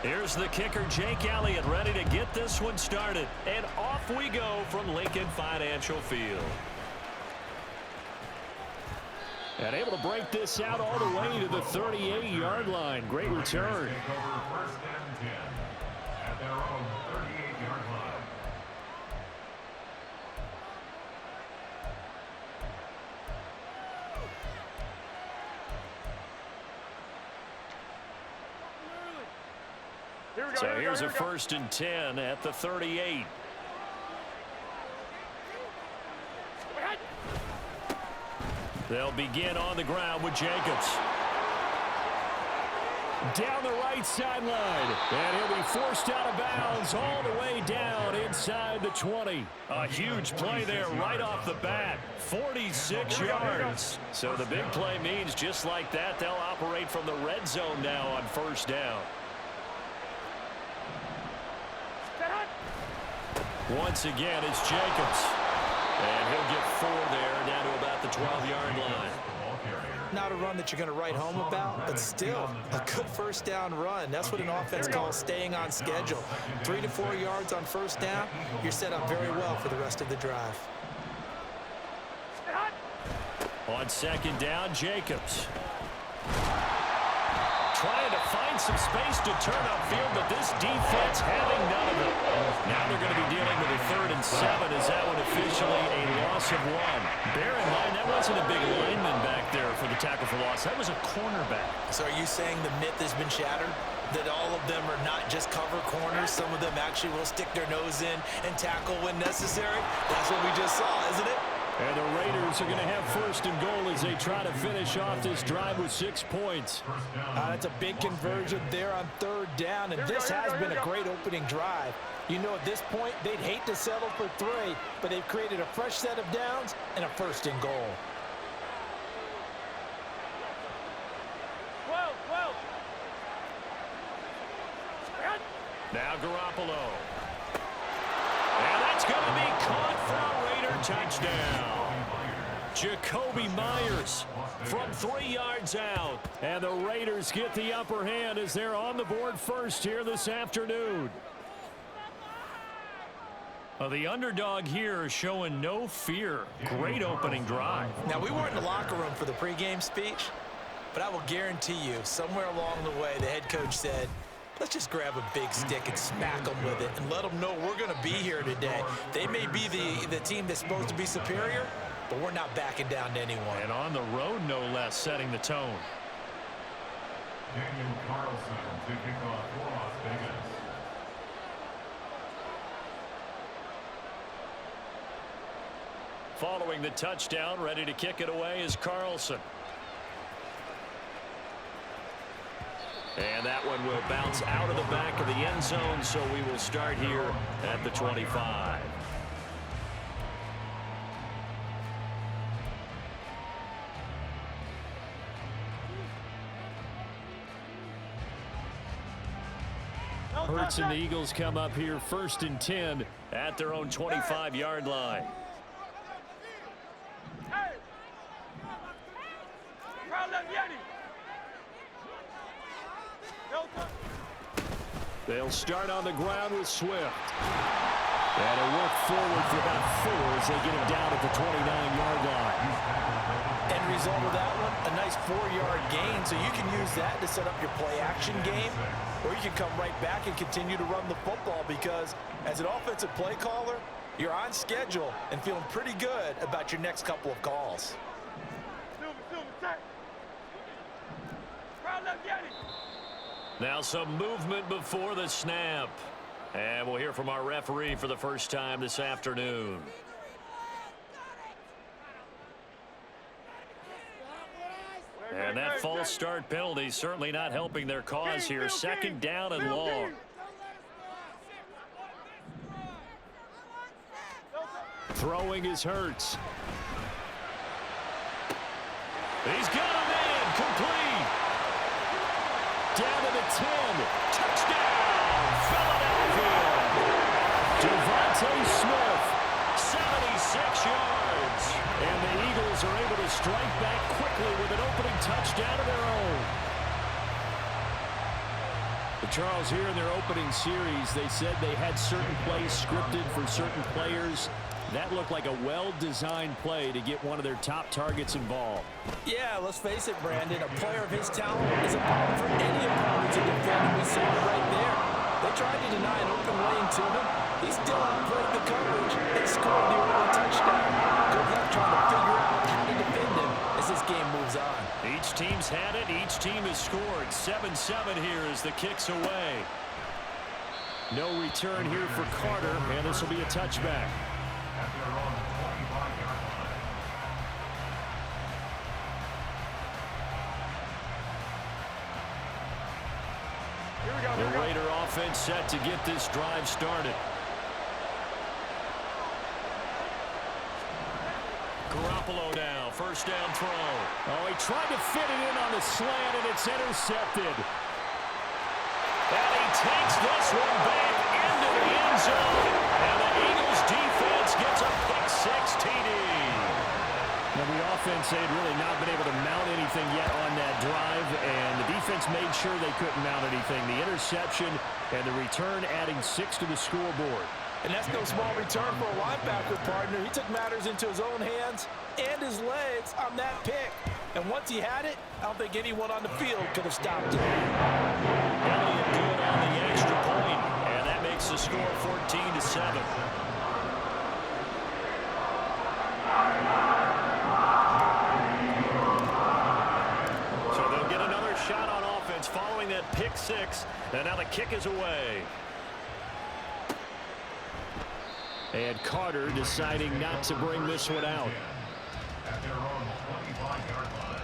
Here's the kicker, Jake Elliott, ready to get this one started. And off we go from Lincoln Financial Field. And able to break this out all the way to the 38-yard line. Great return. First and 10 at their own 38-yard line. So here's a first and 10 at the 38. They'll begin on the ground with Jacobs. Down the right sideline. And he'll be forced out of bounds all the way down inside the 20. A huge play there right off the bat. 46 yards. So the big play means just like that, they'll operate from the red zone now on first down. Once again, it's Jacobs. And he'll get 4 there, down to about the 12-yard line. Not a run that you're going to write home about, but still a good first down run. That's what an offense calls staying on schedule. 3 to 4 yards on first down, you're set up very well for the rest of the drive. On second down, Jacobs. Trying to find some space to turn upfield, but this defense having none of it. Now they're going to be dealing with a 3rd and 7. Is that one officially a loss of 1? Bear in mind, that wasn't a big lineman back there for the tackle for loss. That was a cornerback. So are you saying the myth has been shattered? That all of them are not just cover corners? Some of them actually will stick their nose in and tackle when necessary? That's what we just saw, isn't it? And the Raiders are going to have first and goal as they try to finish off this drive with 6 points. That's a big conversion there on 3rd down, and this has been a great opening drive. You know, at this point, they'd hate to settle for 3, but they've created a fresh set of downs and a first and goal. Now Garoppolo. And that's going to be caught for a Raider touchdown. Jacoby Myers from 3 yards out. And the Raiders get the upper hand as they're on the board first here this afternoon. Well, the underdog here is showing no fear. Great opening drive. Now, we weren't in the locker room for the pregame speech, but I will guarantee you, somewhere along the way, the head coach said, let's just grab a big stick and smack them with it and let them know we're going to be here today. They may be the team that's supposed to be superior, but we're not backing down to anyone. And on the road, no less, setting the tone. Daniel Carlson to kick off for Las Vegas. Following the touchdown, ready to kick it away is Carlson. And that one will bounce out of the back of the end zone, so we will start here at the 25. Hurts and the Eagles come up here 1st and 10 at their own 25-yard line. They'll start on the ground with Swift. And a work forward for about 4 as they get him down at the 29-yard line. End result of that one, a nice 4-yard gain, so you can use that to set up your play-action game, or you can come right back and continue to run the football because as an offensive play caller, you're on schedule and feeling pretty good about your next couple of calls. Now some movement before the snap. And we'll hear from our referee for the first time this afternoon. And that false start penalty certainly not helping their cause here. 2nd down and long. Throwing is Hurts. He's got him in. Complete. Down to the 10. Touchdown, Philadelphia. Devontae Smith, 76 yards. And the Eagles are able to strike back quickly with an opening touchdown of their own. Charles, here in their opening series, they said they had certain plays scripted for certain players. That looked like a well-designed play to get one of their top targets involved. Yeah, let's face it, Brandon. A player of his talent is a problem for any opponent to defend, and we saw it right there. They tried to deny an open lane to him. He still outplayed the coverage and scored the early touchdown. Good luck trying to figure out how to defend him as this game moves on. Each team's had it. Each team has scored. 7-7 here as the kick's away. No return here for Carter, and this will be a touchback. At their own 25-yard line. The Raider offense set to get this drive started. Garoppolo now, first down throw. Oh, he tried to fit it in on the slant, and it's intercepted. And he takes this one back into the end zone. And the Eagles defense gets a pick-six TD. Now, the offense had really not been able to mount anything yet on that drive, and the defense made sure they couldn't mount anything. The interception and the return adding 6 to the scoreboard. And that's no small return for a linebacker partner. He took matters into his own hands and his legs on that pick. And once he had it, I don't think anyone on the field could have stopped him. Elliott good on the extra point, and that makes the score 14-7. So they'll get another shot on offense following that pick-six, and now the kick is away. And Carter deciding not to bring this one out. At their own 25-yard line.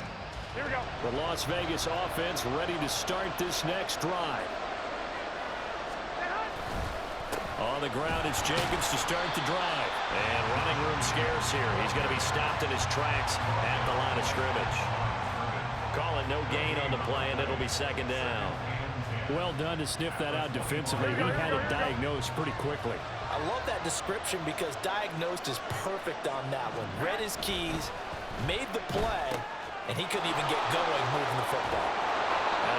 Here we go. The Las Vegas offense ready to start this next drive. On the ground, it's Jacobs to start the drive. And running room scarce here. He's going to be stopped in his tracks at the line of scrimmage. Call it no gain on the play, and it'll be second down. Well done to sniff that out defensively. He had it diagnosed pretty quickly. I love that description because diagnosed is perfect on that one. Read his keys, made the play, and he couldn't even get going moving the football.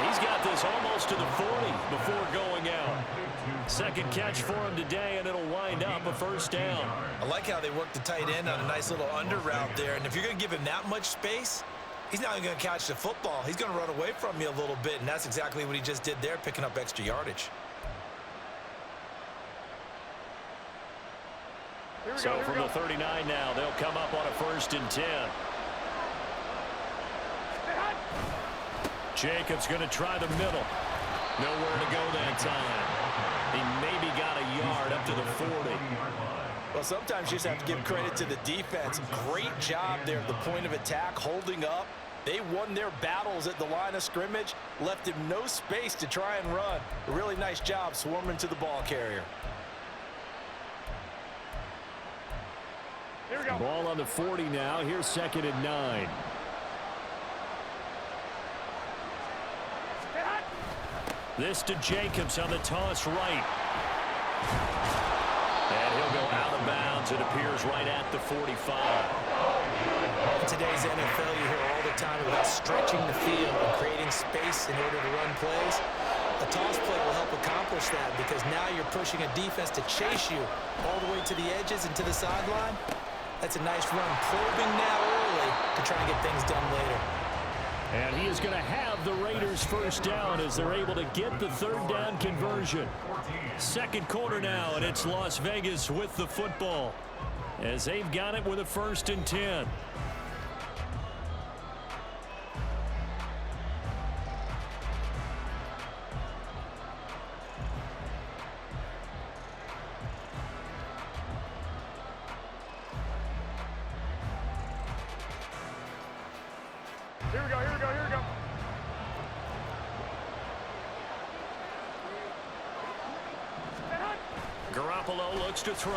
He's got this almost to the 40 before going out. Second catch for him today, and it'll wind up a first down. I like how they worked the tight end on a nice little under route there, and if you're going to give him that much space, he's not even going to catch the football. He's going to run away from you a little bit, and that's exactly what he just did there, picking up extra yardage. So from the 39 now, they'll come up on a 1st and 10. Jacobs going to try the middle. Nowhere to go that time. He maybe got a yard up to the 40. Well, sometimes you just have to give credit to the defense. Great job there at the point of attack, holding up. They won their battles at the line of scrimmage, left him no space to try and run. A really nice job swarming to the ball carrier. Here we go. Ball on the 40 now. Here's 2nd and 9. This to Jacobs on the toss right. And he'll go out of bounds. It appears right at the 45. In today's NFL, you hear all the time about stretching the field and creating space in order to run plays. A toss play will help accomplish that because now you're pushing a defense to chase you all the way to the edges and to the sideline. That's a nice run, probing now early to try and get things done later. And he is going to have the Raiders first down as they're able to get the 3rd down conversion. Second quarter now, and it's Las Vegas with the football as they've got it with a 1st and 10. Here we go, here we go, here we go. Garoppolo looks to throw.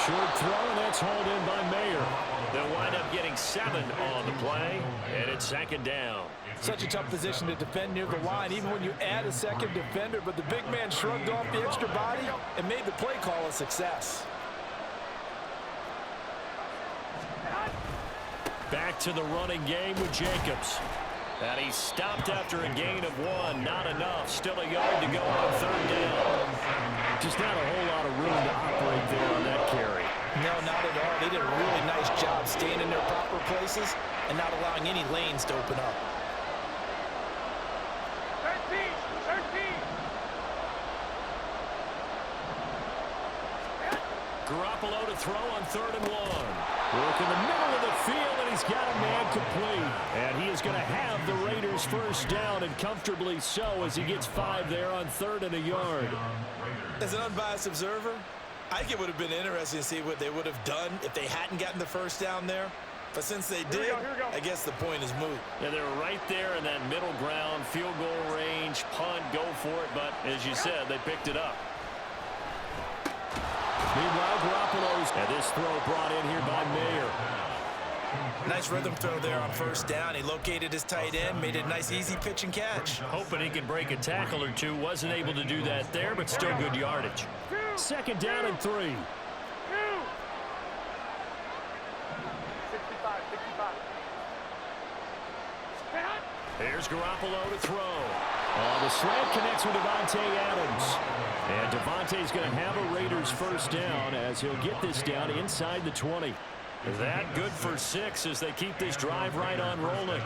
Short throw, and that's hauled in by Mayer. They'll wind up getting 7 on the play, and it's 2nd down. Such a tough position to defend near the line, even when you add a second defender, but the big man shrugged off the extra body and made the play call a success. Back to the running game with Jacobs. And he stopped after a gain of 1. Not enough. Still a yard to go on 3rd down. Just not a whole lot of room to operate there on that carry. No, not at all. They did a really nice job staying in their proper places and not allowing any lanes to open up. 13. Garoppolo to throw on 3rd and 1. Work in the middle of the field, and he's got a man complete. And he is going to have the Raiders 1st down, and comfortably so, as he gets 5 there on 3rd and a yard. As an unbiased observer, I think it would have been interesting to see what they would have done if they hadn't gotten the 1st down there. But since they did, Here we go. I guess the point is moot. Yeah, they were right there in that middle ground, field goal range, punt, go for it. But as you said, they picked it up. Meanwhile, Garoppolo's, and this throw brought in here by Mayer. Nice rhythm throw there on 1st down. He located his tight end, made it a nice, easy pitch and catch. Hoping he can break a tackle or two. Wasn't able to do that there, but still good yardage. 2nd down and 3. 65. Here's Garoppolo to throw. The slant connects with Davante Adams. And Davante's going to have a Raiders 1st down as he'll get this down inside the 20. That good for 6 as they keep this drive right on rolling.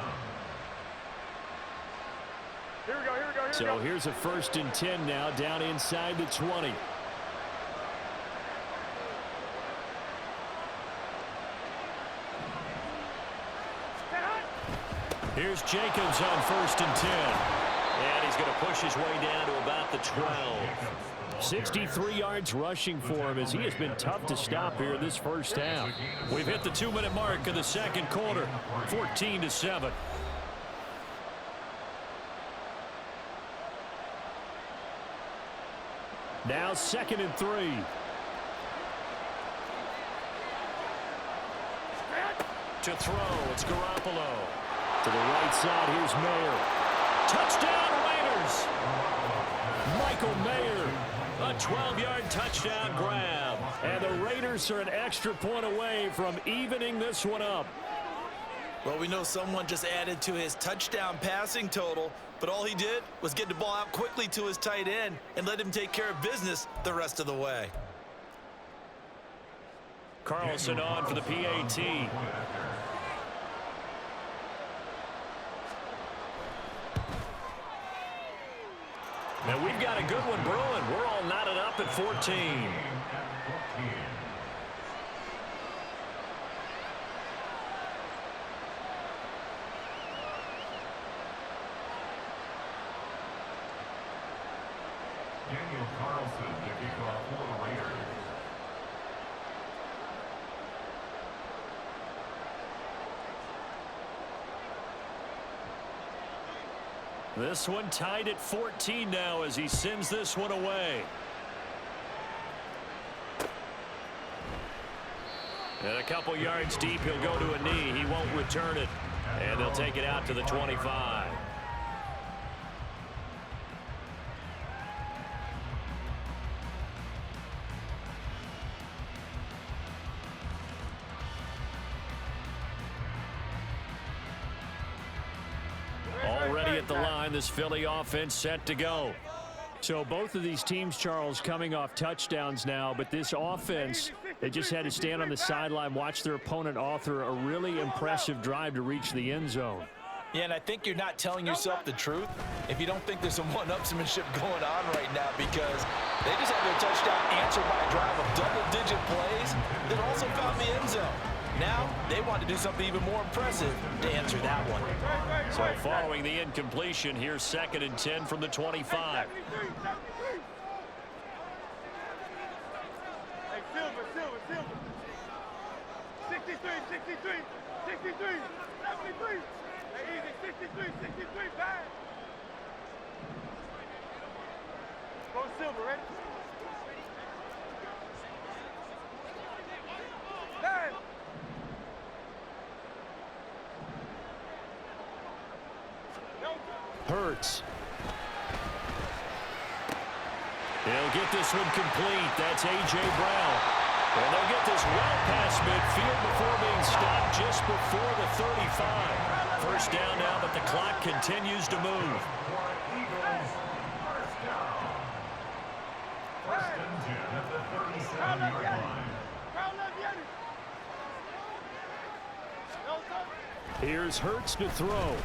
Here we go. So here's a 1st and 10 now down inside the 20. Here's Jacobs on 1st and 10. And he's going to push his way down to about the 12. 63 yards rushing for him as he has been tough to stop here this 1st half. We've hit the 2-minute mark of the 2nd quarter. 14-7. Now 2nd and 3. To throw, it's Garoppolo. To the right side, here's Mayer. Touchdown, Raiders! Michael Mayer. A 12-yard touchdown grab. And the Raiders are an extra point away from evening this one up. Well, we know someone just added to his touchdown passing total, but all he did was get the ball out quickly to his tight end and let him take care of business the rest of the way. Carlson on for the PAT. And we've got a good one brewing. We're all knotted up at 14. Daniel Carlson to kick off for the Raiders. This one tied at 14 now as he sends this one away. And a couple yards deep, he'll go to a knee. He won't return it. And they'll take it out to the 25. Already at the line, this Philly offense set to go. So both of these teams, Charles, coming off touchdowns now, but this offense, they just had to stand on the sideline, watch their opponent author a really impressive drive to reach the end zone. Yeah, and I think you're not telling yourself the truth if you don't think there's some one-upsmanship going on right now, because they just had their touchdown answered by a drive of double-digit plays that also found the end zone. Now they want to do something even more impressive to answer that one. So following the incompletion, here's 2nd and 10 from the 25. Hey, Silver. 63, 73. Hey, easy, 63, bang. Go Silver, ready? Bang. Hurts. He'll get this one complete. That's A.J. Brown. And they'll get this well past midfield before being stopped just before the 35. First down now, but the clock continues to move. Here's Hurts to throw.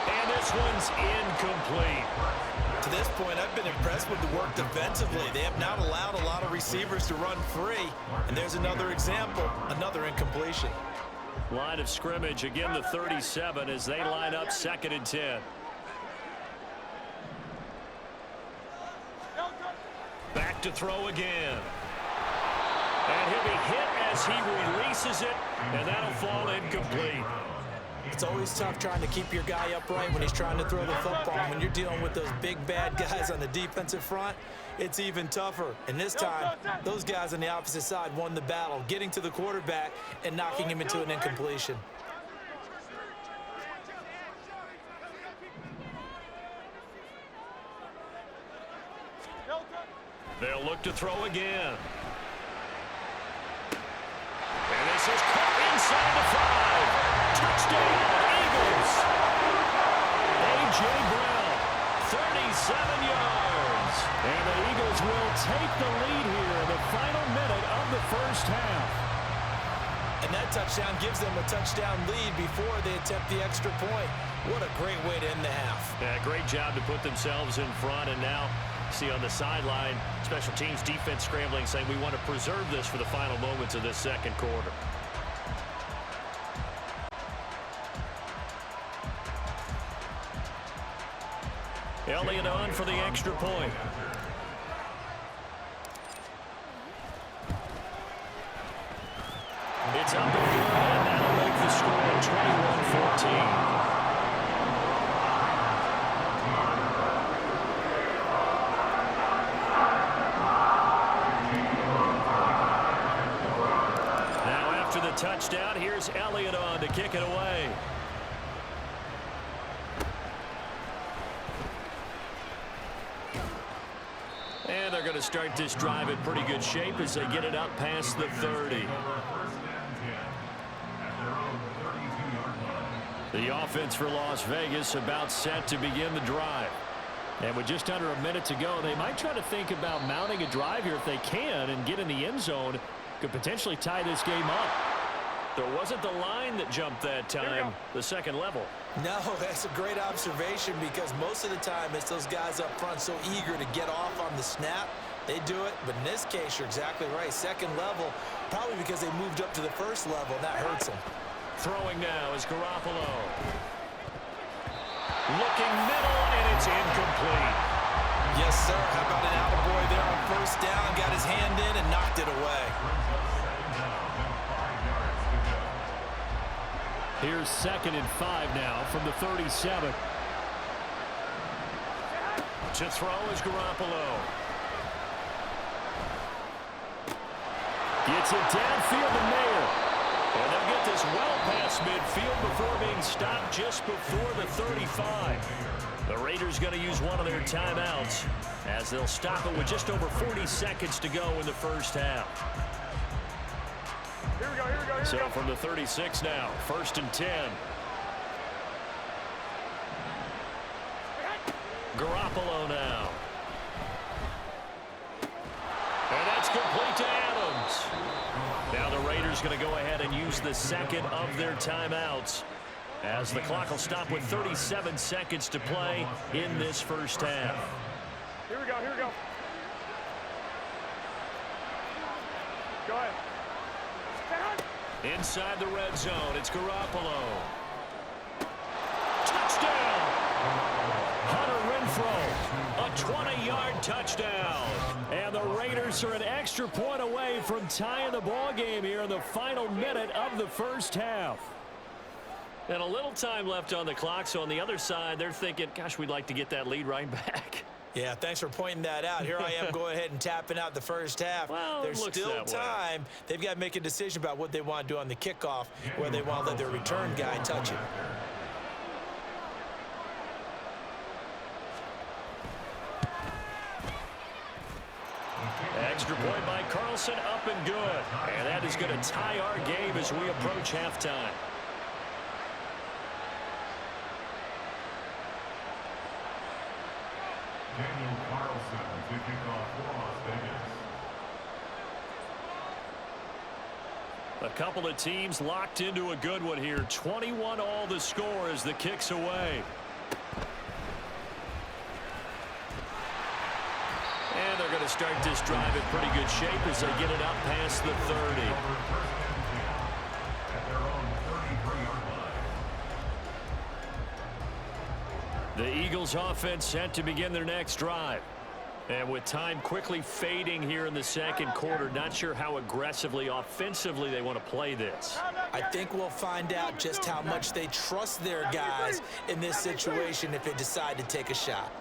And this one's incomplete. To this point, I've been impressed with the work defensively. They have not allowed a lot of receivers to run free. And there's another example, another incompletion. Line of scrimmage, again the 37 as they line up 2nd and 10. Back to throw again. And he'll be hit as he releases it, and that'll fall incomplete. It's always tough trying to keep your guy upright when he's trying to throw the football. When you're dealing with those big, bad guys on the defensive front, it's even tougher. And this time, those guys on the opposite side won the battle, getting to the quarterback and knocking him into an incompletion. They'll look to throw again. And this is caught inside the 5. Touchdown, Eagles. A.J. Brown, 37 yards. And the Eagles will take the lead here in the final minute of the first half. And that touchdown gives them a touchdown lead before they attempt the extra point. What a great way to end the half. Yeah, great job to put themselves in front, and now see on the sideline, special teams defense scrambling, saying we want to preserve this for the final moments of this second quarter. Elliott on for the extra point. It's up and good, and that'll make the score 21-14. Touchdown. Here's Elliott on to kick it away. And they're going to start this drive in pretty good shape as they get it up past the 30. The offense for Las Vegas about set to begin the drive. And with just under a minute to go, they might try to think about mounting a drive here if they can and get in the end zone. Could potentially tie this game up. There wasn't the line that jumped that time, the second level. No, that's a great observation because most of the time it's those guys up front so eager to get off on the snap. They do it, but in this case, you're exactly right. Second level, probably because they moved up to the first level, and that hurts them. Throwing now is Garoppolo. Looking middle, and it's incomplete. Yes, sir. How about an attaboy there on first down? Got his hand in and knocked it away. Here's 2nd and 5 now from the 37. To throw is Garoppolo. Gets it downfield to Mayer. And they'll get this well past midfield before being stopped just before the 35. The Raiders going to use one of their timeouts as they'll stop it with just over 40 seconds to go in the first half. Here we go, here we go, here we So go. from the 36 now, 1st and 10. Garoppolo now. And that's complete to Adams. Now the Raiders going to go ahead and use the second of their timeouts as the clock will stop with 37 seconds to play in this first half. Here we go, here we go. Go ahead. Inside the red zone, it's Garoppolo. Touchdown! Hunter Renfrow, a 20-yard touchdown. And the Raiders are an extra point away from tying the ball game here in the final minute of the first half. And a little time left on the clock, so on the other side, they're thinking, gosh, we'd like to get that lead right back. Yeah, thanks for pointing that out. Here I am going ahead and tapping out the first half. Well, there's still time. They've got to make a decision about what they want to do on the kickoff, where they want to let their return guy touch it. Extra point by Carlson, up and good. And that is going to tie our game as we approach halftime. Daniel Carlson to kick off for Las Vegas. A couple of teams locked into a good one here. 21 all the score as the kick's away. And they're going to start this drive in pretty good shape as they get it up past the 30. The Eagles offense set to begin their next drive. And with time quickly fading here in the second quarter, not sure how aggressively, offensively they want to play this. I think we'll find out just how much they trust their guys in this situation if they decide to take a shot.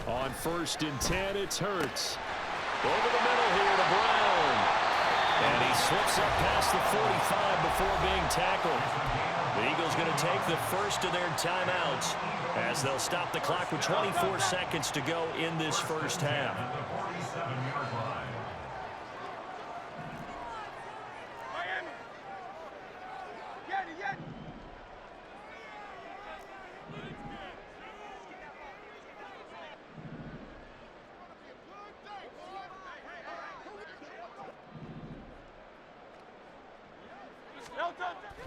On 1st and 10, it's Hurts. Over the middle here to Brown. And he slips up past the 45 before being tackled. The Eagles going to take the first of their timeouts as they'll stop the clock with 24 seconds to go in this first half.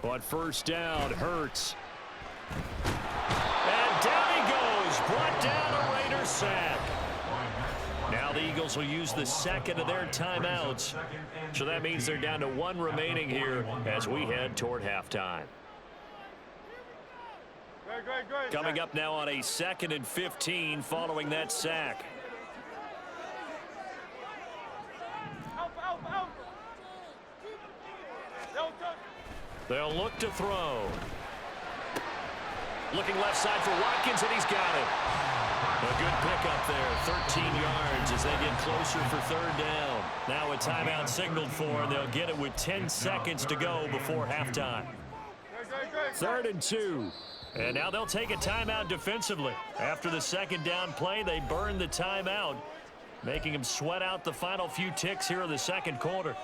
On 1st down, Hurts. And down he goes. Brought down a Raider sack. Now the Eagles will use the second of their timeouts. So that means they're down to one remaining here as we head toward halftime. Coming up now on a 2nd and 15 following that sack. They'll look to throw. Looking left side for Watkins, and he's got it. A good pickup there, 13 yards as they get closer for 3rd down. Now a timeout signaled for, and they'll get it with 10 seconds to go before halftime. 3rd and 2. And now they'll take a timeout defensively. After the 2nd down play, they burn the timeout, making them sweat out the final few ticks here in the second quarter.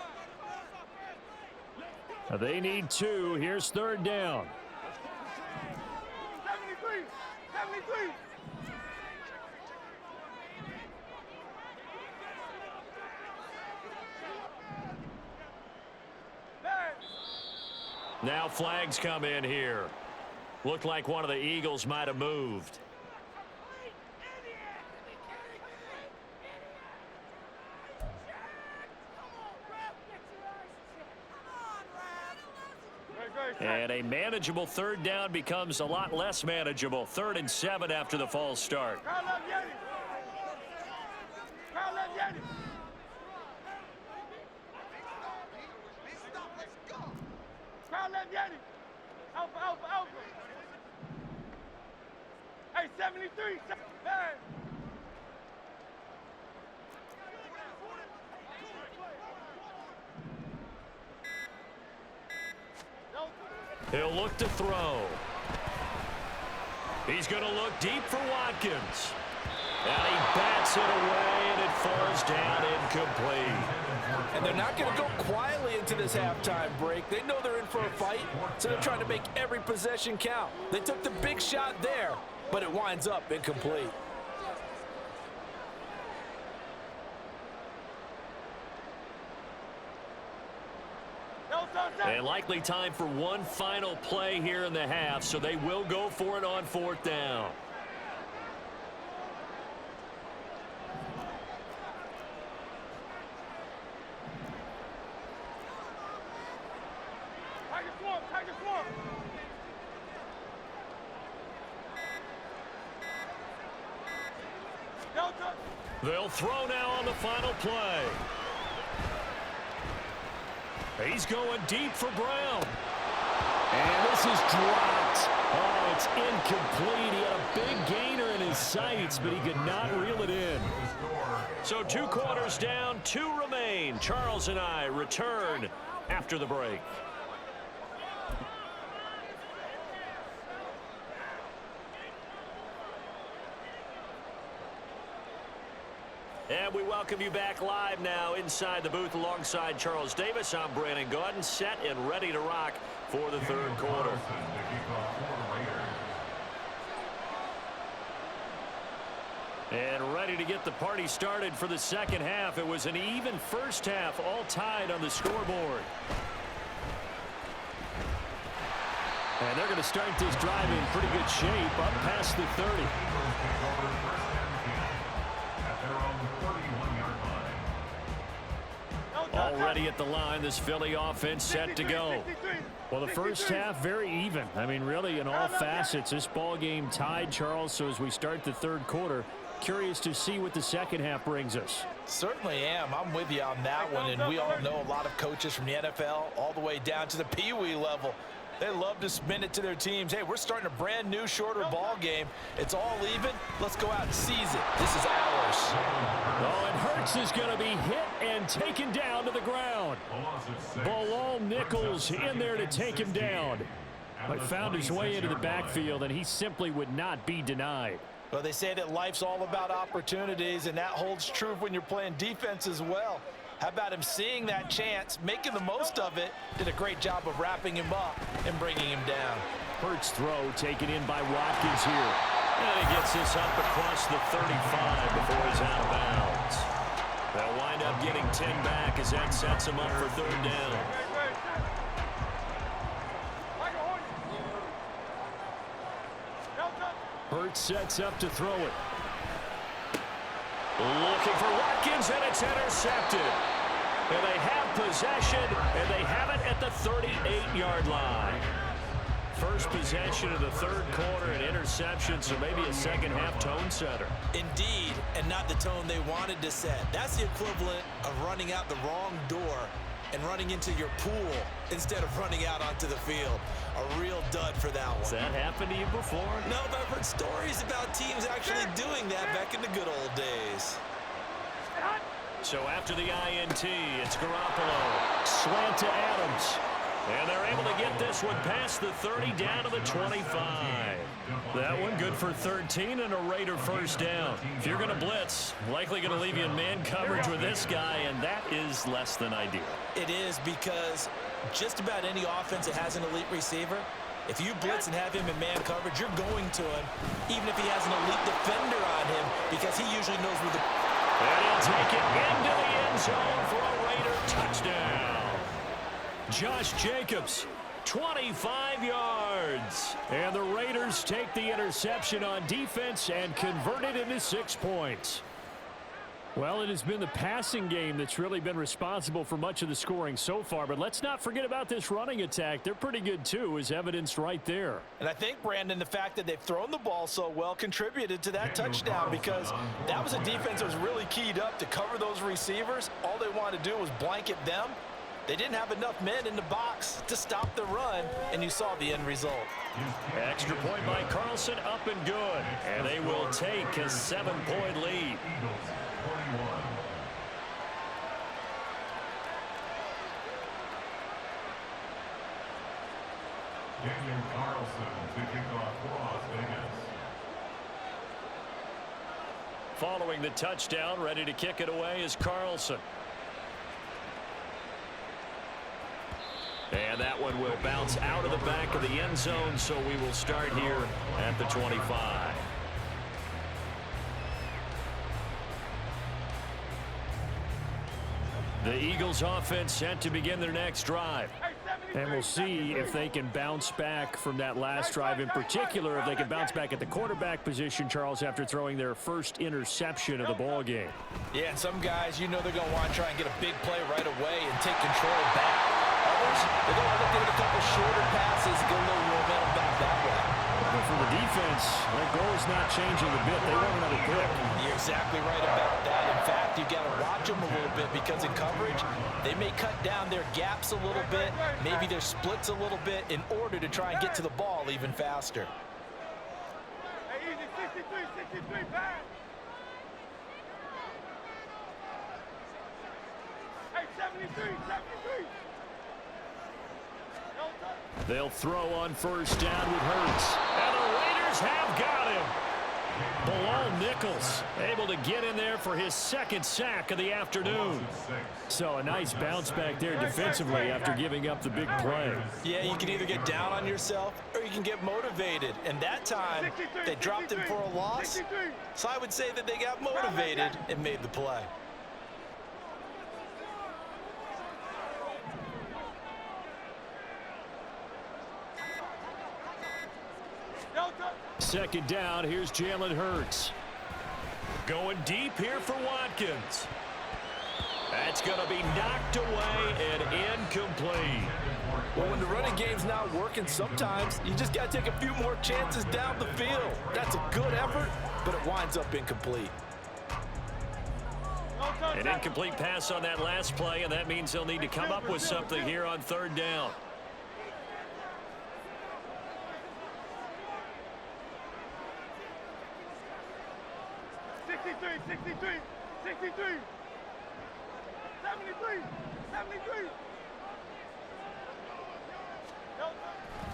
They need 2. Here's 3rd down. 73. Now flags come in here. Looked like one of the Eagles might have moved. And a manageable 3rd down becomes a lot less manageable. 3rd and 7 after the false start. Alpha. Hey, 73. He'll look to throw. He's going to look deep for Watkins. And he bats it away, and it falls down incomplete. And they're not going to go quietly into this halftime break. They know they're in for a fight, so they're trying to make every possession count. They took the big shot there, but it winds up incomplete. And likely time for one final play here in the half, so they will go for it on 4th down. They'll throw now on the final play. He's going deep for Brown. And this is dropped. Oh, it's incomplete. He had a big gainer in his sights, but he could not reel it in. So 2 quarters down, 2 remain. gain. Charles and I return after the break. And we welcome you back live now inside the booth alongside Charles Davis. I'm Brandon Gaudin, set and ready to rock for the third quarter. And ready to get the party started for the second half. It was an even first half, all tied on the scoreboard. And they're going to start this drive in pretty good shape, up past the 30. Already at the line, this Philly offense set to go. Well, the first half, very even. I mean, really, in all facets, this ball game tied, Charles. So as we start the third quarter, curious to see what the second half brings us. Certainly am. I'm with you on that one. And we all know a lot of coaches from the NFL all the way down to the Pee-wee level. They love to spin it to their teams. Hey, we're starting a brand new, shorter ball game. It's all even. Let's go out and seize it. This is ours. Oh, and Hurts is going to be hit and taken down to the ground. Bilal Nichols in there to take him down. But found his way into the backfield, and he simply would not be denied. Well, they say that life's all about opportunities, and that holds true when you're playing defense as well. How about him seeing that chance, making the most of it, did a great job of wrapping him up and bringing him down. Hurts throw taken in by Watkins here. And he gets this up across the 35 before he's out of bounds. They'll wind up getting 10 back as that sets him up for third down. Hurts sets up to throw it. Looking for Watkins, and it's intercepted. And they have possession, and they have it at the 38-yard line. First possession of the third quarter, an interception, so maybe a second-half tone setter. Indeed, and not the tone they wanted to set. That's the equivalent of running out the wrong door and running into your pool instead of running out onto the field. A real dud for that one. Has that happened to you before? No, but I've heard stories about teams actually doing that back in the good old days. So after the INT, it's Garoppolo. Slant to Adams. And they're able to get this one past the 30 down to the 25. That one good for 13 and a Raider first down. If you're going to blitz, likely going to leave you in man coverage with this guy, and that is less than ideal. It is, because just about any offense that has an elite receiver, if you blitz and have him in man coverage, you're going to him, even if he has an elite defender on him, because he usually knows where the... And he'll take it into the end zone for a Raider touchdown. Josh Jacobs, 25 yards. And the Raiders take the interception on defense and convert it into 6 points. Well, it has been the passing game that's really been responsible for much of the scoring so far. But let's not forget about this running attack. They're pretty good, too, as evidenced right there. And I think, Brandon, the fact that they've thrown the ball so well contributed to that touchdown, because that was a defense that was really keyed up to cover those receivers. All they wanted to do was blanket them. They didn't have enough men in the box to stop the run, and you saw the end result. Extra point by Carlson, up and good. And they will take a 7-point lead. Following the touchdown, ready to kick it away is Carlson. And that one will bounce out of the back of the end zone, so we will start here at the 25. The Eagles offense set to begin their next drive. And we'll see if they can bounce back from that last drive, in particular, if they can bounce back at the quarterback position, Charles, after throwing their first interception of the ball game. Yeah, and some guys, you know they're going to want to try and get a big play right away and take control back. Others, they're going to look to get a couple shorter passes and get a little momentum back that way. But for the defense, their goal is not changing a bit. They want another pick. You're exactly right about that. In fact, you got to watch them a little bit, because in coverage, they may cut down their gaps a little bit, maybe their splits a little bit, in order to try and get to the ball even faster. Hey, easy, 63, back. They'll throw on first down with Hurts. And the Raiders have got him. Bilal Nichols able to get in there for his second sack of the afternoon. So a nice bounce back there defensively after giving up the big play. Yeah, you can either get down on yourself or you can get motivated. And that time, they dropped him for a loss. So I would say that they got motivated and made the play. Second down, here's Jalen Hurts. Going deep here for Watkins. That's going to be knocked away and incomplete. Well, when the running game's not working, sometimes you just got to take a few more chances down the field. That's a good effort, but it winds up incomplete. An incomplete pass on that last play, and that means they'll need to come up with something here on third down.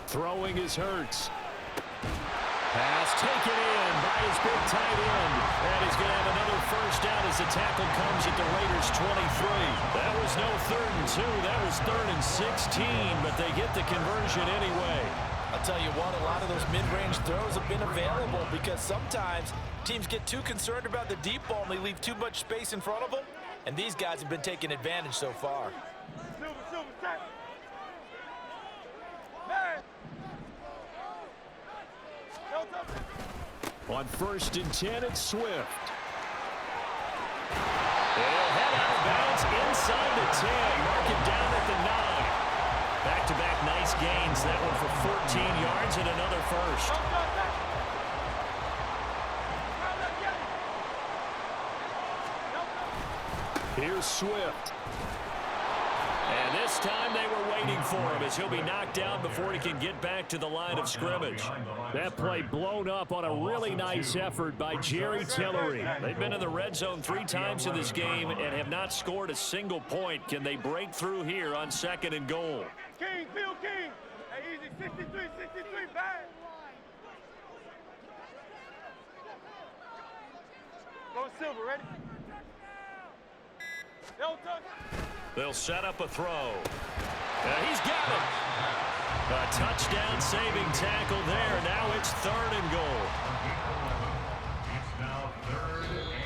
Throwing is Hurts. Pass taken in by his big tight end. And he's going to have another first down as the tackle comes at the Raiders' 23. That was no 3rd and 2. That was 3rd and 16, but they get the conversion anyway. I'll tell you what, a lot of those mid-range throws have been available because sometimes teams get too concerned about the deep ball and they leave too much space in front of them. And these guys have been taking advantage so far. On 1st and 10, it's Swift. They'll head out of bounds inside the 10. Mark it down at the 9. Back-to-back nice gains. That one for 14 yards and another first. Here's Swift. And this time they were waiting for him as he'll be knocked down before he can get back to the line of scrimmage. That play blown up on a really nice effort by Jerry Tillery. They've been in the red zone 3 times in this game and have not scored a single point. Can they break through here on 2nd and goal? King, Bill King. Hey, easy, 63, back. Go Silver, ready? They'll set up a throw. He's got it. A touchdown saving tackle there. Now it's 3rd and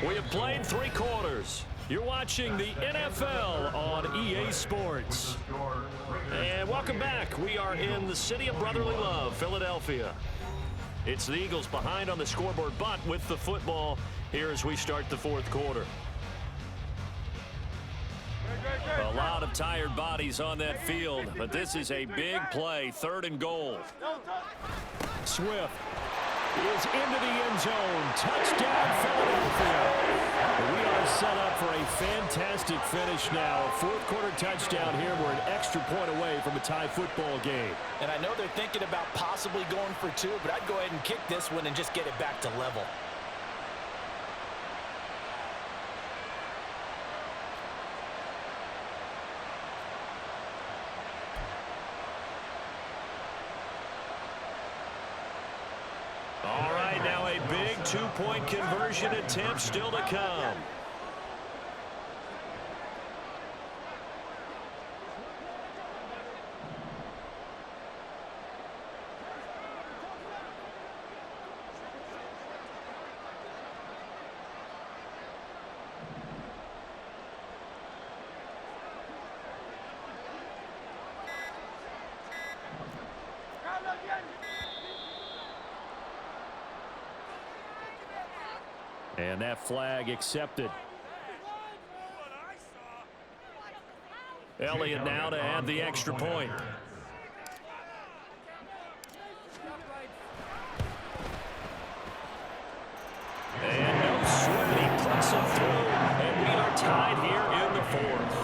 goal. We have played 3 quarters. You're watching the NFL on EA Sports. And welcome back. We are in the city of brotherly love, Philadelphia. It's the Eagles behind on the scoreboard, but with the football here as we start the 4th quarter. A lot of tired bodies on that field, but this is a big play. 3rd and goal. Swift is into the end zone. Touchdown, Philadelphia. We are set up for a fantastic finish now. A 4th quarter touchdown here. We're an extra point away from a tie football game. And I know they're thinking about possibly going for 2, but I'd go ahead and kick this one and just get it back to level. All right, now a big 2-point conversion attempt still to come. And that flag accepted. Elliott now to add the extra point. And no sweat, he puts it through, and we are tied here in the 4th.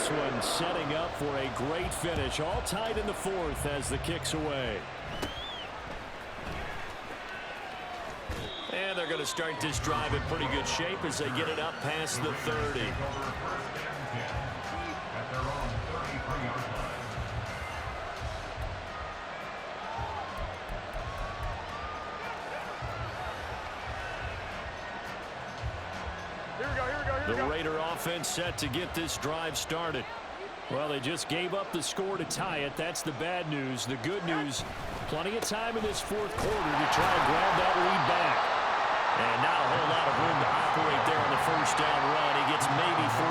this one setting up for a great finish. All tied in the fourth as the kick's away. And they're going to start this drive in pretty good shape as they get it up past the 30. At their own 33-yard line. The Raider offense set to get this drive started. Well, they just gave up the score to tie it. That's the bad news. The good news, plenty of time in this fourth quarter to try and grab that lead back. And not a whole lot of room to operate there on the first down run. He gets maybe 3.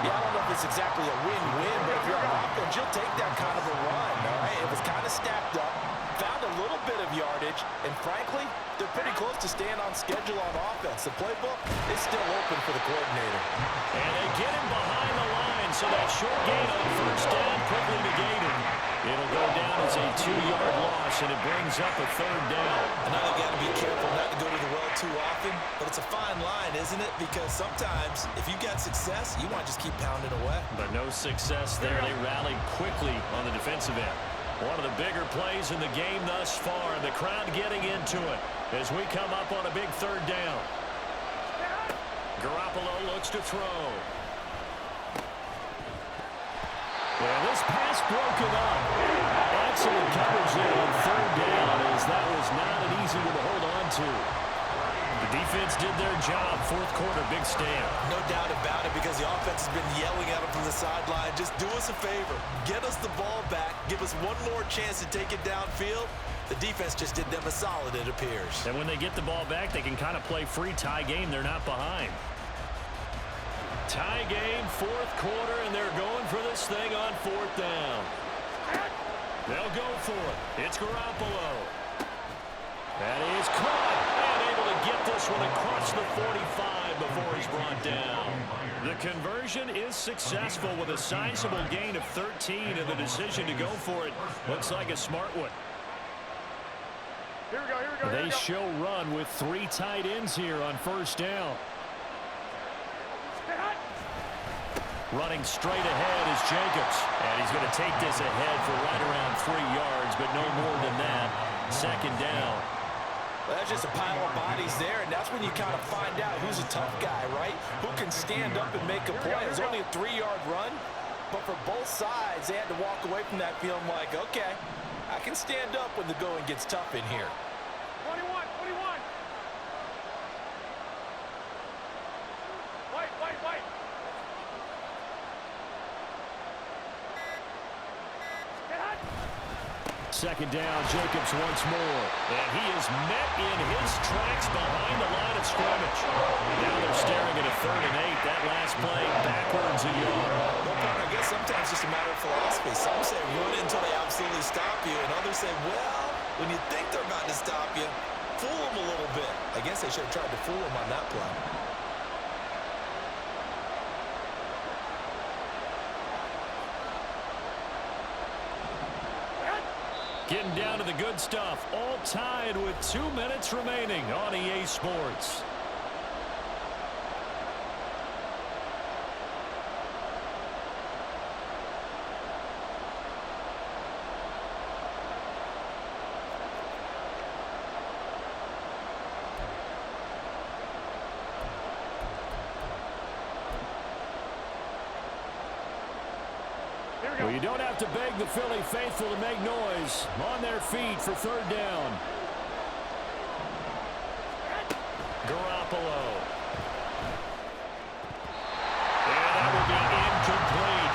Yeah, I don't know if it's exactly a win-win, but if you're on offense, you'll take that kind of a run, all right? It was kind of stacked up, found a little bit of yardage, and frankly, they're pretty close to staying on schedule on offense. The playbook is still open for the coordinator. And they get him behind the line, so that short gain on first down quickly negated. It'll go down as a 2-yard loss, and it brings up a third down. I know they've got to be careful not to go to the well too often, but it's a fine line, isn't it? Because sometimes, if you got success, you want to just keep pounding away. But no success there. They rallied quickly on the defensive end. One of the bigger plays in the game thus far, and the crowd getting into it as we come up on a big third down. Garoppolo looks to throw. And this pass broken up. Excellent coverage there on third down, as that was not an easy one to hold on to. The defense did their job. Fourth quarter, big stand. No doubt about it, because the offense has been yelling at them from the sideline. Just do us a favor. Get us the ball back. Give us one more chance to take it downfield. The defense just did them a solid, it appears. And when they get the ball back, they can kind of play free tie game. They're not behind. Tie game, fourth quarter, and they're going for this thing on fourth down. They'll go for it. It's Garoppolo. That is caught. And able to get this one across the 45 before he's brought down. The conversion is successful with a sizable gain of 13, and the decision to go for it looks like a smart one. Here we go. They show run with 3 tight ends here on first down. Running straight ahead is Jacobs. And he's going to take this ahead for right around 3 yards, but no more than that. Second down. Well, that's just a pile of bodies there, and that's when you kind of find out who's a tough guy, right? Who can stand up and make a play. It was only a 3-yard run, but for both sides, they had to walk away from that feeling like, okay, I can stand up when the going gets tough in here. 21. White. Second down, Jacobs once more. And he is met in his tracks behind the line of scrimmage. Now they're staring at a 3rd and 8. That last play backwards a yard. Well, I guess sometimes it's just a matter of philosophy. Some say run until they absolutely stop you, and others say, well, when you think they're about to stop you, fool them a little bit. I guess they should have tried to fool them on that play. Getting down to the good stuff. All tied with 2 minutes remaining on EA Sports. Well, you don't have to beg the Philly faithful to make noise. On their feet for third down. Garoppolo. And that will be incomplete.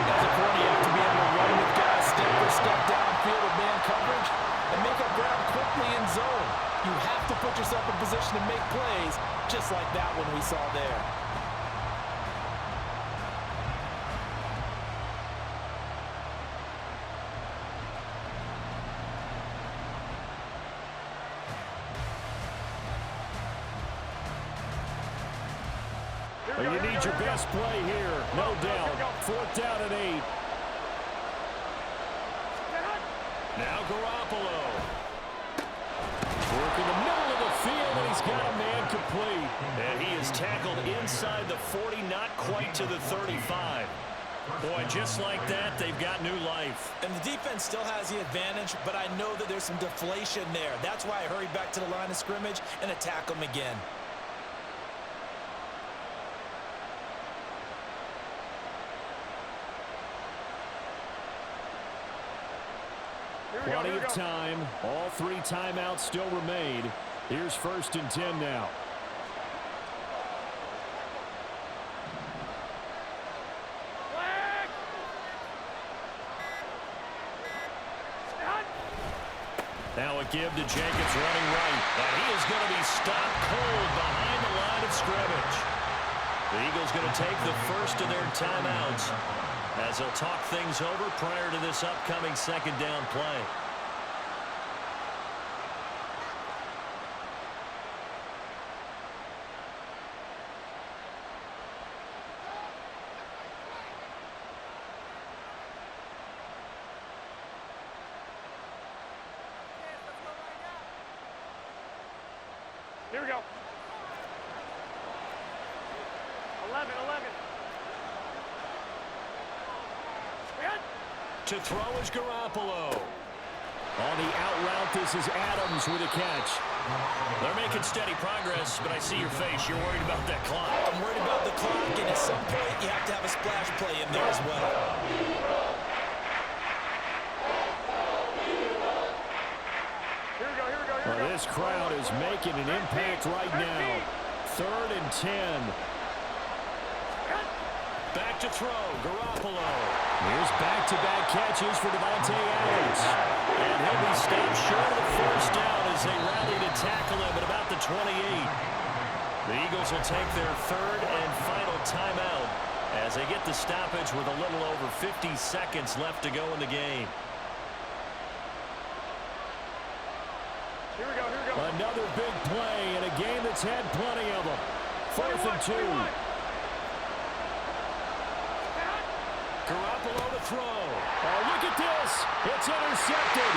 As a corner, you have to be able to run with guys step for step downfield with man coverage and make up ground quickly in zone. You have to put yourself in position to make plays, just like that one we saw there. Well, you need your best play here, no doubt. Fourth down and 8. Now Garoppolo. Working the middle of the field, and he's He's got a man complete. And he is tackled inside the 40, not quite to the 35. Boy, just like that, they've got new life. And the defense still has the advantage, but I know that there's some deflation there. That's why I hurried back to the line of scrimmage and attack them again. Plenty of time. All 3 timeouts still remain. Here's 1st and 10 now. Now a give to Jacobs running right. And he is going to be stopped cold behind the line of scrimmage. The Eagles going to take the first of their timeouts as they'll talk things over prior to this upcoming 2nd down play. Here we go. 11. To throw is Garoppolo. On the out route, this is Adams with a catch. They're making steady progress, but I see your face. You're worried about that clock. I'm worried about the clock, and at some point, you have to have a splash play in there as well. Well, this crowd is making an impact right now. 3rd and 10. Back to throw, Garoppolo. Here's back-to-back catches for Devontae Adams. And he'll be stopped short of the 1st down as they rally to tackle him at about the 28. The Eagles will take their 3rd and final timeout as they get the stoppage with a little over 50 seconds left to go in the game. Here we go. Another big play in a game that's had plenty of them. 4th and 2. Garoppolo to throw. Oh, look at this. It's intercepted.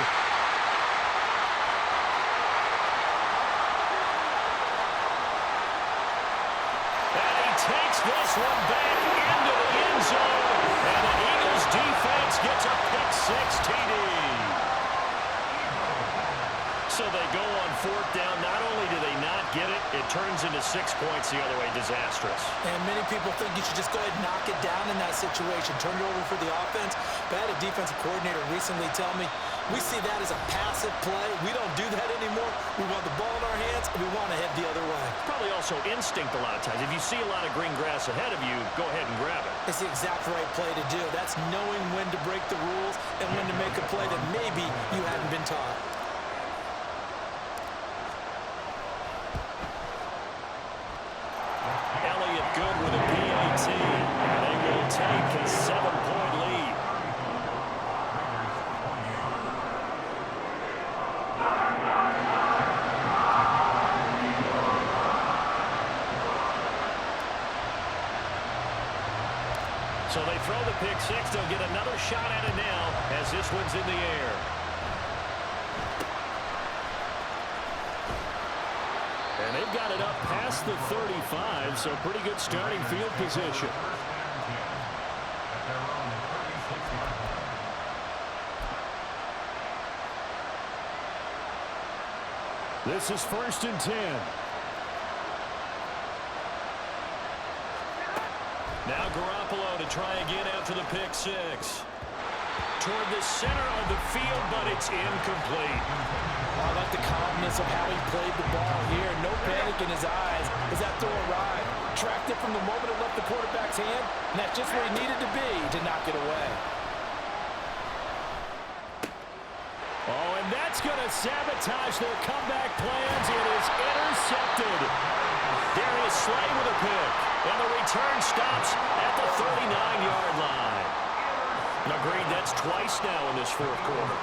And he takes this one back into the end zone. And the Eagles defense gets a pick-6 TD. So they go on 4th down. Not only do they not get it, it turns into 6 points the other way. Disastrous. And many people think you should just go ahead and knock it down in that situation. Turn it over for the offense. But I had a defensive coordinator recently tell me, we see that as a passive play. We don't do that anymore. We want the ball in our hands, and we want to head the other way. Probably also instinct a lot of times. If you see a lot of green grass ahead of you, go ahead and grab it. It's the exact right play to do. That's knowing when to break the rules and when to make a play that maybe you hadn't been taught. Good with a PAT. They will take a 7-point lead. So they throw the pick-6. They'll get another shot at it now as this one's in the air. And they've got it up past the 35, so pretty good starting field position. This is 1st and 10. Now Garoppolo to try again after the pick-6. Toward the center of the field, but it's incomplete. I like the calmness of how he played the ball here. No panic in his eyes as that throw arrived. Tracked it from the moment it left the quarterback's hand, and that's just where he needed to be to knock it away. Oh, and that's going to sabotage their comeback plans. It is intercepted. Darius Slay with a pick, and the return stops at the 39-yard line. Agreed, that's twice now in this 4th quarter.